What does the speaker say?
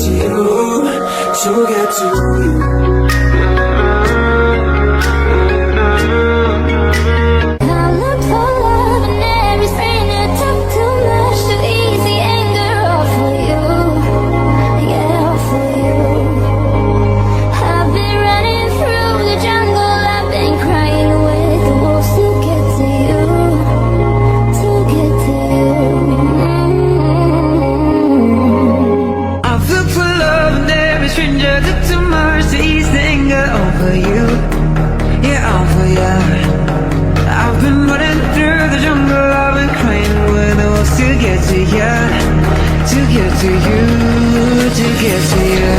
to you, to get to you. I look for love in every stranger, talk too much, too easy, anger all for you, yeah, all for you. I've been running through the jungle, I've been crying with the wolves to get to you, to get to you. I've looked for love in every stranger, took too much to ease the anger all for you, yeah, all for you. I've been running through the jungle, I've been crying with the wolves to get to you, to get to you, to get to you.